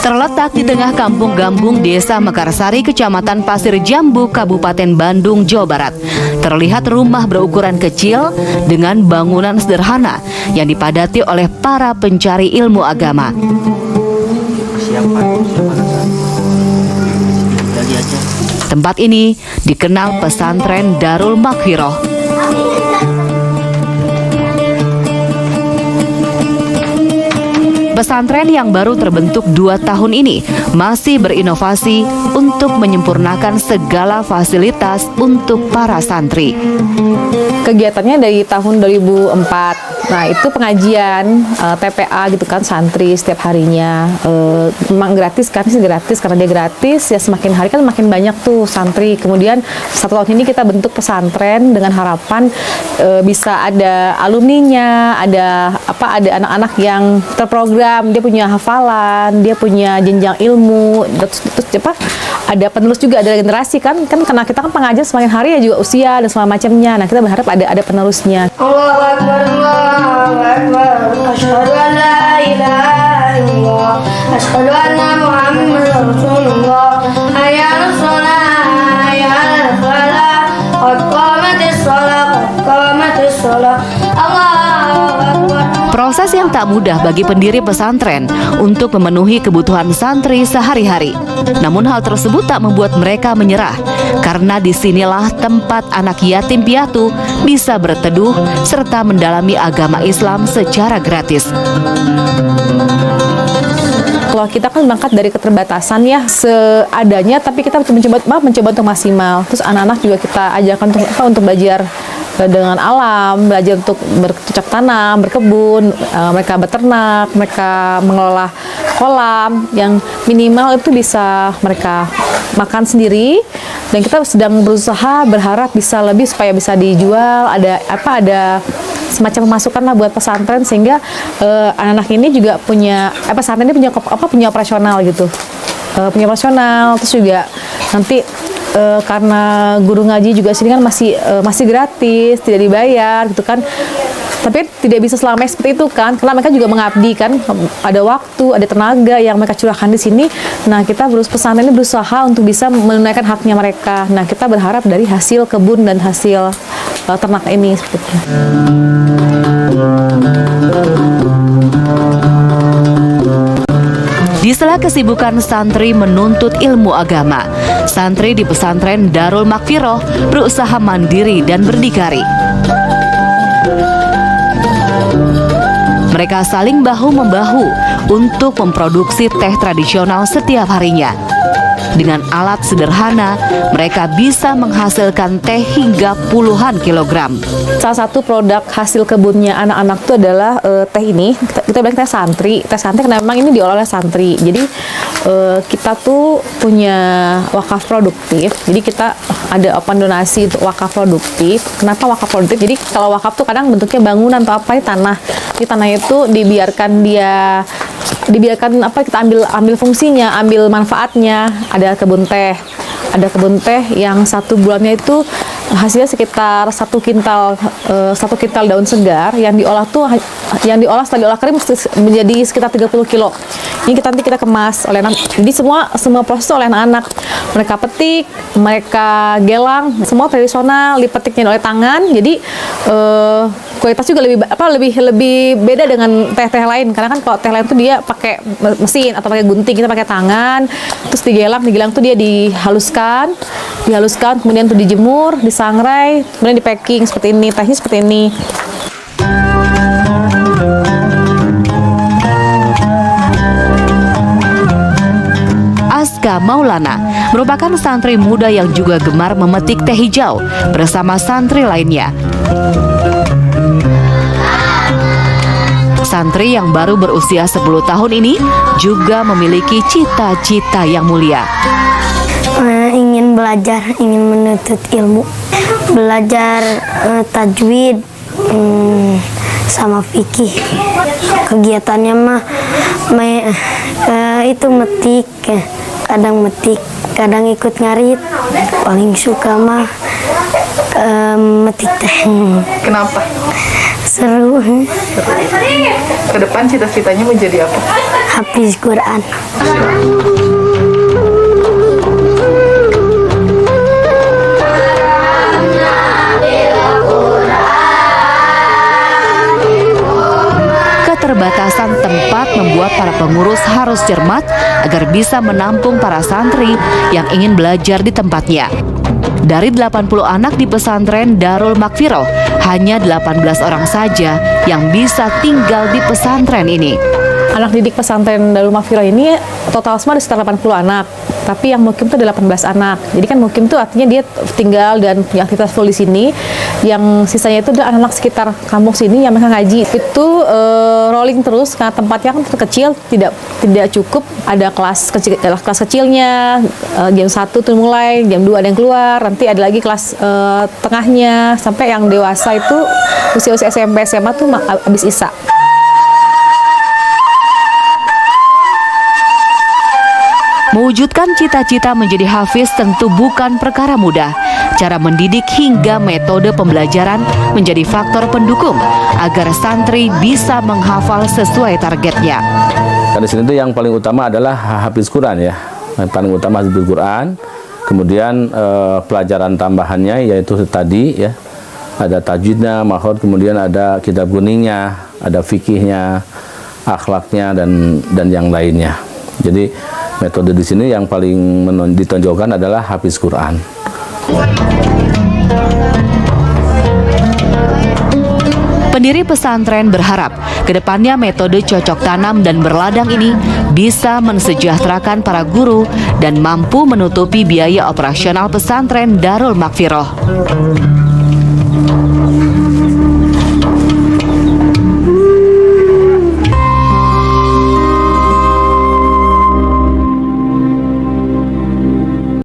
Terletak di tengah kampung Gambung, Desa Mekarsari, Kecamatan Pasir Jambu, Kabupaten Bandung, Jawa Barat, terlihat rumah berukuran kecil dengan bangunan sederhana yang dipadati oleh para pencari ilmu agama. Tempat ini dikenal pesantren Darul Maghfirah. Pesantren yang baru terbentuk 2 tahun ini masih berinovasi untuk menyempurnakan segala fasilitas untuk para santri. Kegiatannya dari tahun 2004. Nah, itu pengajian TPA gitu kan, santri setiap harinya. Memang gratis kan, sih gratis, karena dia gratis ya, semakin hari kan makin banyak tuh santri. Kemudian 1 tahun ini kita bentuk pesantren dengan harapan bisa ada alumninya, ada anak-anak yang terprogram, dia punya hafalan, dia punya jenjang ilmu, terus ada penerus juga, ada generasi kan karena kita kan pengajar semakin hari ya juga usia dan segala macamnya. Nah, kita berharap ada penerusnya. Allahu Akbar, Allahu Akbar, asyhadu an la ilaha illallah, asyhadu anna Muhammadar Rasulullah, hayya 'alas shalah, hayya 'alal falah, qad qamatis shalah, qad qamatis shalah. Allahu Akbar. Proses yang tak mudah bagi pendiri pesantren untuk memenuhi kebutuhan santri sehari-hari. Namun hal tersebut tak membuat mereka menyerah, karena disinilah tempat anak yatim piatu bisa berteduh serta mendalami agama Islam secara gratis. Kalau kita kan berangkat dari keterbatasan ya, seadanya, tapi kita mencoba untuk maksimal. Terus anak-anak juga kita ajarkan untuk belajar dengan alam, belajar untuk bercocok tanam, berkebun, mereka beternak, mereka mengelola kolam yang minimal itu bisa mereka makan sendiri. Dan kita sedang berusaha berharap bisa lebih supaya bisa dijual, ada semacam pemasukan lah buat pesantren, sehingga anak-anak ini juga punya pesantren ini punya operasional gitu, punya operasional. Terus juga nanti karena guru ngaji juga sini kan masih gratis, tidak dibayar gitu kan. Tapi tidak bisa selama seperti itu kan, karena mereka juga mengabdi kan, ada waktu, ada tenaga yang mereka curahkan di sini. Nah, kita pesantren ini berusaha untuk bisa menunaikan haknya mereka. Nah, kita berharap dari hasil kebun dan hasil ternak ini seperti itu. Di sela kesibukan santri menuntut ilmu agama, santri di pesantren Darul Maghfirah berusaha mandiri dan berdikari. Mereka saling bahu-membahu untuk memproduksi teh tradisional setiap harinya. Dengan alat sederhana, mereka bisa menghasilkan teh hingga puluhan kilogram. Salah satu produk hasil kebunnya anak-anak itu adalah teh ini. Kita bilang teh santri. Teh santri karena memang ini diolah oleh santri. Jadi kita tuh punya wakaf produktif. Jadi kita ada open donasi untuk wakaf produktif. Kenapa wakaf produktif? Jadi kalau wakaf tuh kadang bentuknya bangunan atau apa, tanah. Di tanah itu dibiarkan kita ambil fungsinya, ambil manfaatnya. Ada kebun teh yang 1 bulannya itu hasilnya sekitar 1 kintal daun segar yang diolah setelah diolah kering menjadi sekitar 30 kilo. Ini nanti kita kemas oleh anak. Jadi semua proses oleh anak-anak. Mereka petik, mereka gelang, semua tradisional, dipetiknya oleh tangan. Jadi kualitas juga lebih beda dengan teh-teh lain, karena kan kalau teh lain tuh dia pakai mesin atau pakai gunting, kita pakai tangan, terus digelang tuh dia dihaluskan, kemudian tuh dijemur, disangrai, kemudian di packing seperti ini, tehnya seperti ini. Aska Maulana merupakan santri muda yang juga gemar memetik teh hijau bersama santri lainnya. Santri yang baru berusia 10 tahun ini juga memiliki cita-cita yang mulia. Ingin belajar, ingin menuntut ilmu, belajar tajwid sama fikih. Kegiatannya mah itu metik, kadang metik, kadang ikut ngarit. Paling suka mah metik teh. Kenapa? Seru. Ke depan cita-citanya mau jadi apa? Hafiz Quran. Keterbatasan tempat membuat para pengurus harus cermat agar bisa menampung para santri yang ingin belajar di tempatnya. Dari 80 anak di pesantren Darul Makfiroh, hanya 18 orang saja yang bisa tinggal di pesantren ini. Anak didik pesantren Darul Makfiroh ini total semua ada sekitar 80 anak. Tapi yang mukim itu ada 18 anak. Jadi kan mukim itu artinya dia tinggal dan punya aktivitas full di sini. Yang sisanya itu adalah anak-anak sekitar kampung sini yang mereka ngaji. Itu rolling terus karena tempatnya kan kecil, tidak cukup. Ada kelas kecilnya, jam 1 tuh mulai, jam 2 ada yang keluar, nanti ada lagi kelas tengahnya, sampai yang dewasa itu usia-usia SMP SMA tuh habis Isya. Mewujudkan cita-cita menjadi hafiz tentu bukan perkara mudah. Cara mendidik hingga metode pembelajaran menjadi faktor pendukung agar santri bisa menghafal sesuai targetnya. Di sini tuh yang paling utama adalah hafiz Quran ya. Yang paling utama hafiz Quran. Kemudian pelajaran tambahannya yaitu tadi ya. Ada tajwidnya, mahfud, kemudian ada kitab kuningnya, ada fikihnya, akhlaknya dan yang lainnya. Jadi metode di sini yang paling ditonjolkan adalah hafiz Quran. Pendiri pesantren berharap kedepannya metode cocok tanam dan berladang ini bisa mensejahterakan para guru dan mampu menutupi biaya operasional pesantren Darul Makfiroh.